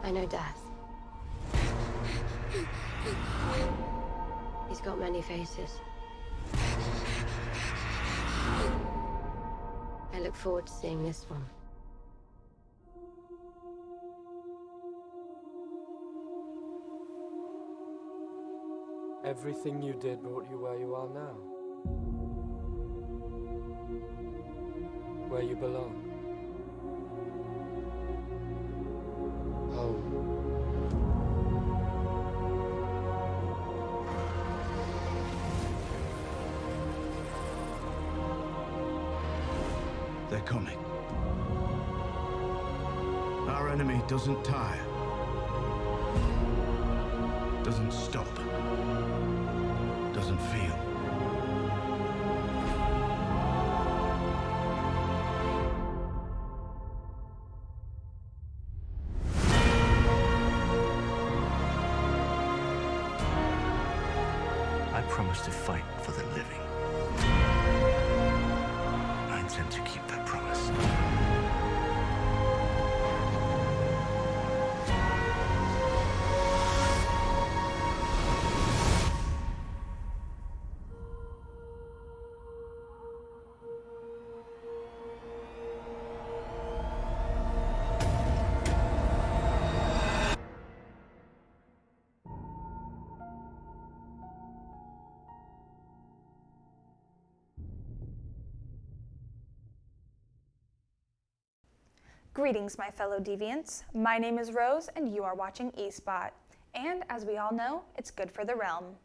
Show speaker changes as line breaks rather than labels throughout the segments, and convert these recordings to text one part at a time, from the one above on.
I know death. He's got many faces. I look forward to seeing this one.
Everything you did brought you where you are now. Where you belong. Home.
They're coming. Our enemy doesn't tire. Doesn't stop. Doesn't feel. I promise to fight for the living. I intend to keep that promise.
Greetings, my fellow deviants. My name is Rose, and you are watching eSpot. And as we all know, it's good for the realm.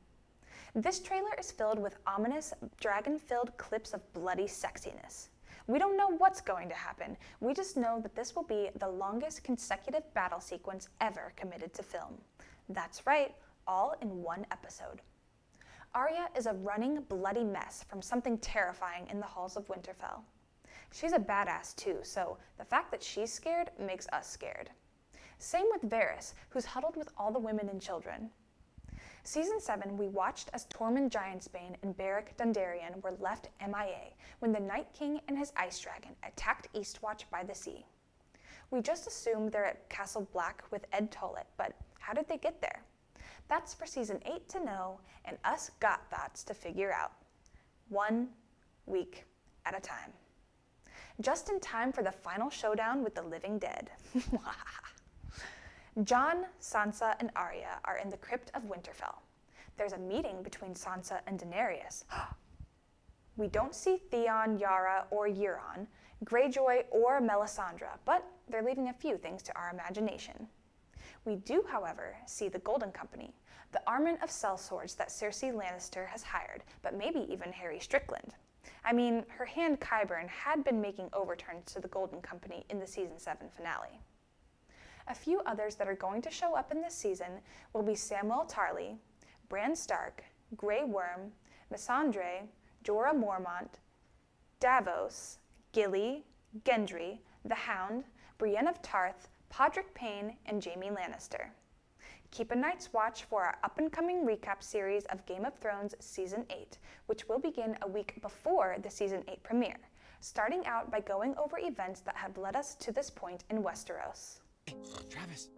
This trailer is filled with ominous, dragon-filled clips of bloody sexiness. We don't know what's going to happen. We just know that this will be the longest consecutive battle sequence ever committed to film. That's right, all in one episode. Arya is a running, bloody mess from something terrifying in the halls of Winterfell. She's a badass too, so the fact that she's scared makes us scared. Same with Varys, who's huddled with all the women and children. Season 7, we watched as Tormund Giantsbane and Beric Dondarrion were left MIA when the Night King and his Ice Dragon attacked Eastwatch by the sea. We just assumed they're at Castle Black with Ed Tollett, but how did they get there? That's for Season 8 to know, and us got thoughts to figure out. 1 week at a time. Just in time for the final showdown with the living dead. Jon, Sansa, and Arya are in the crypt of Winterfell. There's a meeting between Sansa and Daenerys. We don't see Theon, Yara, or Euron, Greyjoy, or Melisandre, but they're leaving a few things to our imagination. We do, however, see the Golden Company, the armament of sellswords that Cersei Lannister has hired, but maybe even Harry Strickland. I mean, her hand Qyburn had been making overturns to the Golden Company in the Season 7 finale. A few others that are going to show up in this season will be Samwell Tarly, Bran Stark, Grey Worm, Missandre, Jorah Mormont, Davos, Gilly, Gendry, the Hound, Brienne of Tarth, Podrick Payne, and Jaime Lannister. Keep a night's watch for our up-and-coming recap series of Game of Thrones Season 8, which will begin a week before the Season 8 premiere, starting out by going over events that have led us to this point in Westeros.
Hey, Travis,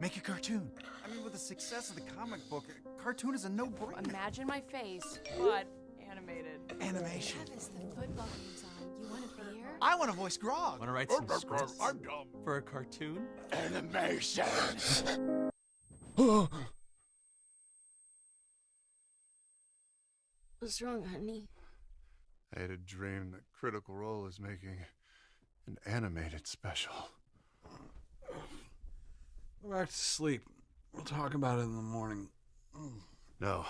make a cartoon. I mean, with the success of the comic book, a cartoon is a no-brainer.
Imagine my face, but animated.
Animation.
Travis, the football game's on. You want a beer?
I want to voice Grog.
Want to write some scripts
I'm dumb.
for a cartoon?
Animation.
What's wrong, honey?
I had a dream that Critical Role is making an animated special.
Go back to sleep. We'll talk about it in the morning.
No.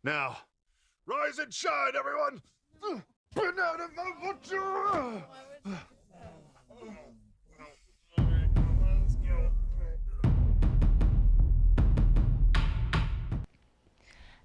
Now, rise and shine, everyone! Banana Mojo!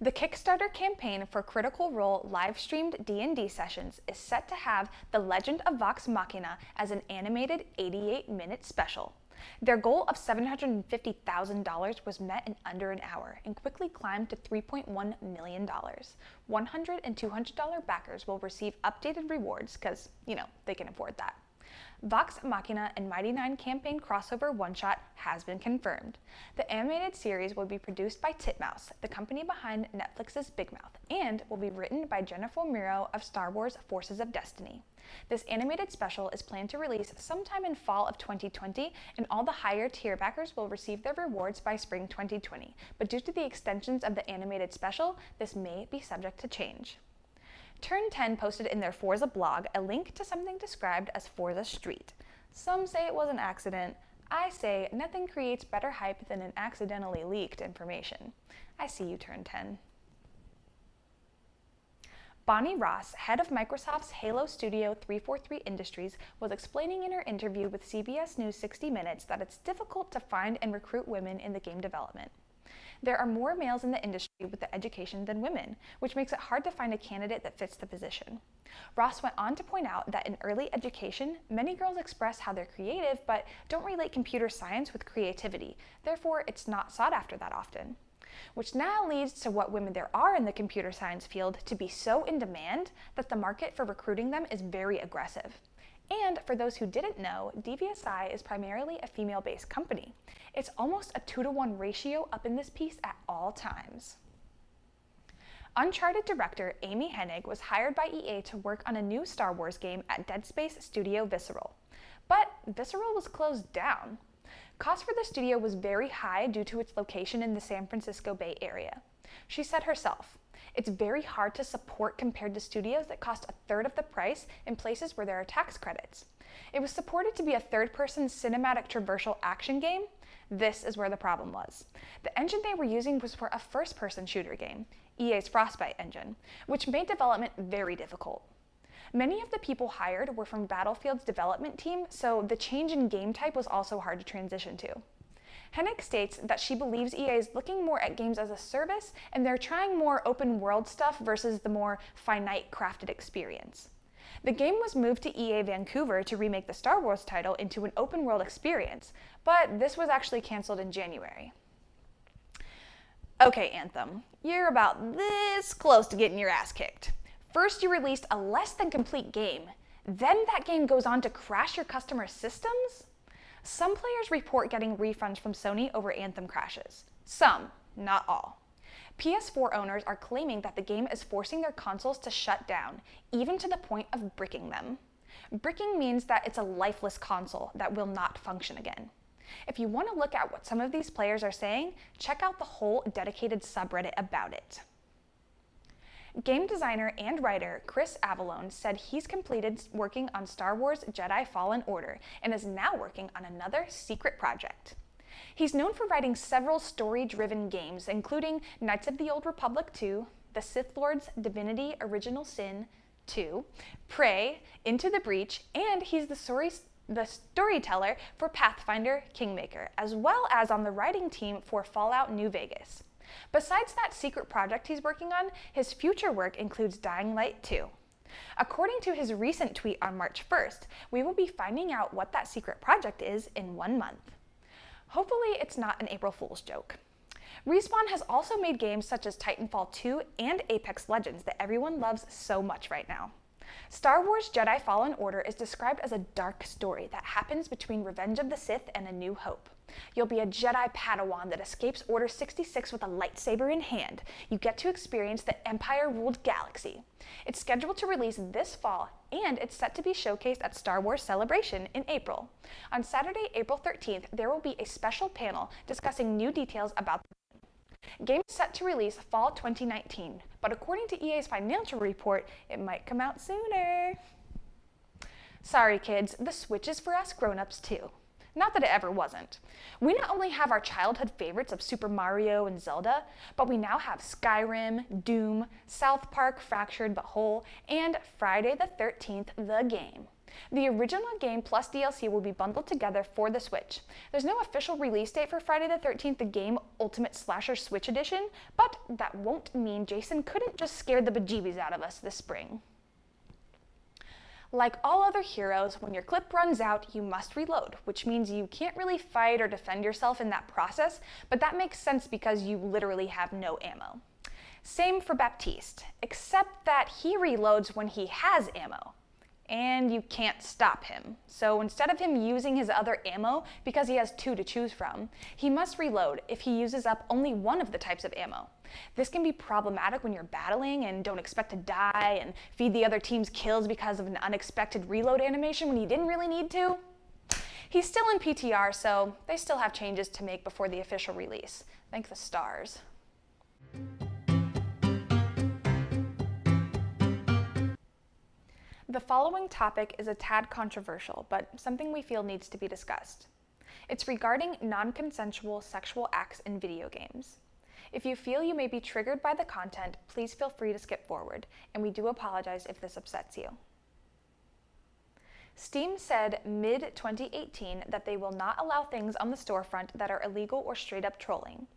The Kickstarter campaign for Critical Role live-streamed D&D sessions is set to have The Legend of Vox Machina as an animated 88-minute special. Their goal of $750,000 was met in under an hour and quickly climbed to $3.1 million. $100 and $200 backers will receive updated rewards because, they can afford that. Vox Machina and Mighty Nine campaign crossover one-shot has been confirmed. The animated series will be produced by Titmouse, the company behind Netflix's Big Mouth, and will be written by Jennifer Miro of Star Wars Forces of Destiny. This animated special is planned to release sometime in fall of 2020, and all the higher tier backers will receive their rewards by spring 2020. But due to the extensions of the animated special, this may be subject to change. Turn 10 posted in their Forza blog a link to something described as Forza Street. Some say it was an accident. I say nothing creates better hype than an accidentally leaked information. I see you, Turn 10. Bonnie Ross, head of Microsoft's Halo Studio 343 Industries, was explaining in her interview with CBS News 60 Minutes that it's difficult to find and recruit women in the game development. There are more males in the industry with the education than women, which makes it hard to find a candidate that fits the position. Ross went on to point out that in early education, many girls express how they're creative but don't relate computer science with creativity, therefore it's not sought after that often. Which now leads to what women there are in the computer science field to be so in demand that the market for recruiting them is very aggressive. And for those who didn't know, DVSI is primarily a female-based company. It's almost a 2-to-1 ratio up in this piece at all times. Uncharted director Amy Hennig was hired by EA to work on a new Star Wars game at Dead Space studio Visceral. But Visceral was closed down. Cost for the studio was very high due to its location in the San Francisco Bay Area. She said herself, "It's very hard to support compared to studios that cost a third of the price in places where there are tax credits. It was supported to be a third-person cinematic traversal action game. This is where the problem was. The engine they were using was for a first-person shooter game, EA's Frostbite engine, which made development very difficult. Many of the people hired were from Battlefield's development team, so the change in game type was also hard to transition to." Hennig states that she believes EA is looking more at games as a service, and they're trying more open world stuff versus the more finite crafted experience. The game was moved to EA Vancouver to remake the Star Wars title into an open world experience, but this was actually canceled in January. Okay, Anthem, you're about this close to getting your ass kicked. First, you released a less than complete game. Then that game goes on to crash your customer systems? Some players report getting refunds from Sony over Anthem crashes. Some, not all. PS4 owners are claiming that the game is forcing their consoles to shut down, even to the point of bricking them. Bricking means that it's a lifeless console that will not function again. If you want to look at what some of these players are saying, check out the whole dedicated subreddit about it. Game designer and writer Chris Avallone said he's completed working on Star Wars Jedi Fallen Order and is now working on another secret project. He's known for writing several story-driven games, including Knights of the Old Republic 2, The Sith Lord's Divinity Original Sin 2, Prey, Into the Breach, and he's the storyteller for Pathfinder Kingmaker, as well as on the writing team for Fallout New Vegas. Besides that secret project he's working on, his future work includes Dying Light 2. According to his recent tweet on March 1st, we will be finding out what that secret project is in 1 month. Hopefully it's not an April Fool's joke. Respawn has also made games such as Titanfall 2 and Apex Legends that everyone loves so much right now. Star Wars Jedi Fallen Order is described as a dark story that happens between Revenge of the Sith and A New Hope. You'll be a Jedi Padawan that escapes Order 66 with a lightsaber in hand. You get to experience the Empire-ruled galaxy. It's scheduled to release this fall, and it's set to be showcased at Star Wars Celebration in April. On Saturday, April 13th, there will be a special panel discussing new details about the game is set to release fall 2019, but according to EA's financial report, it might come out sooner. Sorry kids, the Switch is for us grown-ups too. Not that it ever wasn't. We not only have our childhood favorites of Super Mario and Zelda, but we now have Skyrim, Doom, South Park Fractured But Whole, and Friday the 13th, the game. The original game plus DLC will be bundled together for the Switch. There's no official release date for Friday the 13th, the game Ultimate Slasher Switch Edition, but that won't mean Jason couldn't just scare the bejeebies out of us this spring. Like all other heroes, when your clip runs out, you must reload, which means you can't really fight or defend yourself in that process, but that makes sense because you literally have no ammo. Same for Baptiste, except that he reloads when he has ammo. and you can't stop him. So instead of him using his other ammo, because he has 2 to choose from, he must reload if he uses up only one of the types of ammo. This can be problematic when you're battling and don't expect to die and feed the other team's kills because of an unexpected reload animation when you didn't really need to. He's still in PTR, so they still have changes to make before the official release. Thank the stars. The following topic is a tad controversial, but something we feel needs to be discussed. It's regarding non-consensual sexual acts in video games. If you feel you may be triggered by the content, please feel free to skip forward, and we do apologize if this upsets you. Steam said mid-2018 that they will not allow things on the storefront that are illegal or straight up trolling.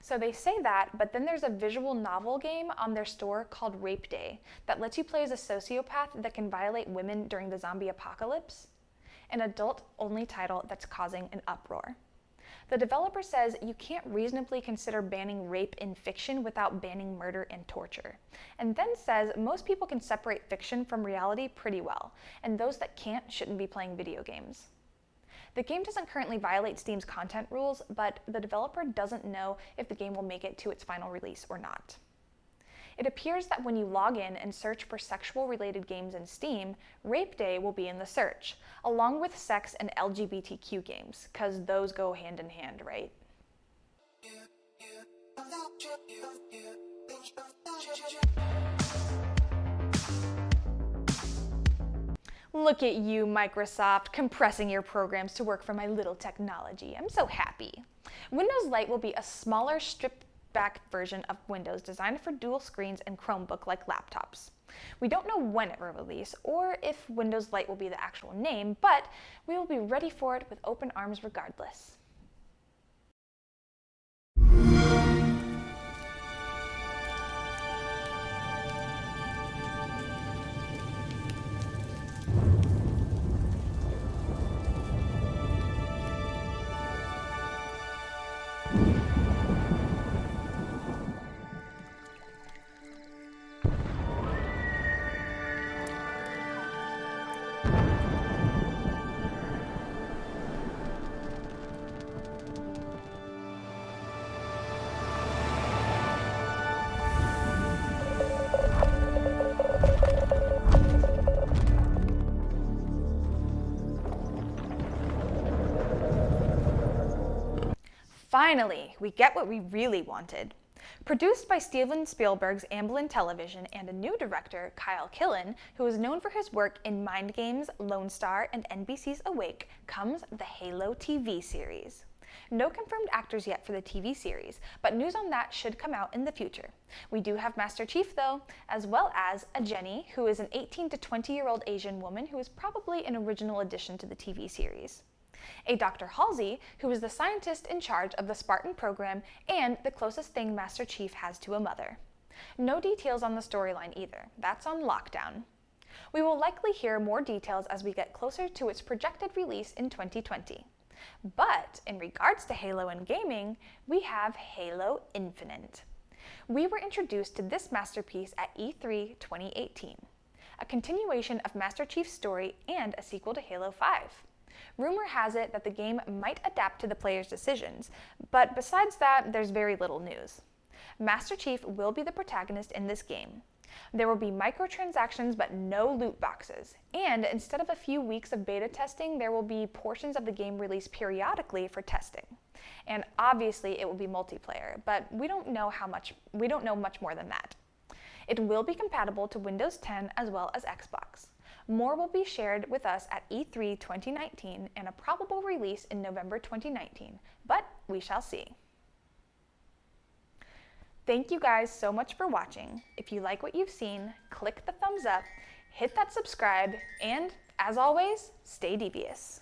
So they say that, but then there's a visual novel game on their store called Rape Day that lets you play as a sociopath that can violate women during the zombie apocalypse. An adult-only title that's causing an uproar. The developer says you can't reasonably consider banning rape in fiction without banning murder and torture, and then says most people can separate fiction from reality pretty well, and those that can't shouldn't be playing video games. The game doesn't currently violate Steam's content rules, but the developer doesn't know if the game will make it to its final release or not. It appears that when you log in and search for sexual-related games in Steam, Rape Day will be in the search, along with sex and LGBTQ games, because those go hand in hand, right? Look at you, Microsoft, compressing your programs to work for my little technology. I'm so happy. Windows Lite will be a smaller, stripped-back version of Windows designed for dual screens and Chromebook-like laptops. We don't know when it will release or if Windows Lite will be the actual name, but we will be ready for it with open arms regardless. Finally, we get what we really wanted. Produced by Steven Spielberg's Amblin Television and a new director, Kyle Killen, who is known for his work in Mind Games, Lone Star, and NBC's Awake, comes the Halo TV series. No confirmed actors yet for the TV series, but news on that should come out in the future. We do have Master Chief though, as well as a Jenny, who is an 18 to 20-year-old Asian woman who is probably an original addition to the TV series. A Dr. Halsey, who is the scientist in charge of the Spartan program and the closest thing Master Chief has to a mother. No details on the storyline either. That's on lockdown. We will likely hear more details as we get closer to its projected release in 2020. But in regards to Halo and gaming, we have Halo Infinite. We were introduced to this masterpiece at E3 2018, a continuation of Master Chief's story and a sequel to Halo 5. Rumor has it that the game might adapt to the player's decisions, but besides that, there's very little news. Master Chief will be the protagonist in this game. There will be microtransactions but no loot boxes, and instead of a few weeks of beta testing, there will be portions of the game released periodically for testing. And obviously it will be multiplayer, but we don't know much more than that. It will be compatible to Windows 10 as well as Xbox. More will be shared with us at E3 2019 and a probable release in November 2019, but we shall see. Thank you guys so much for watching. If you like what you've seen, click the thumbs up, hit that subscribe, and as always, stay devious.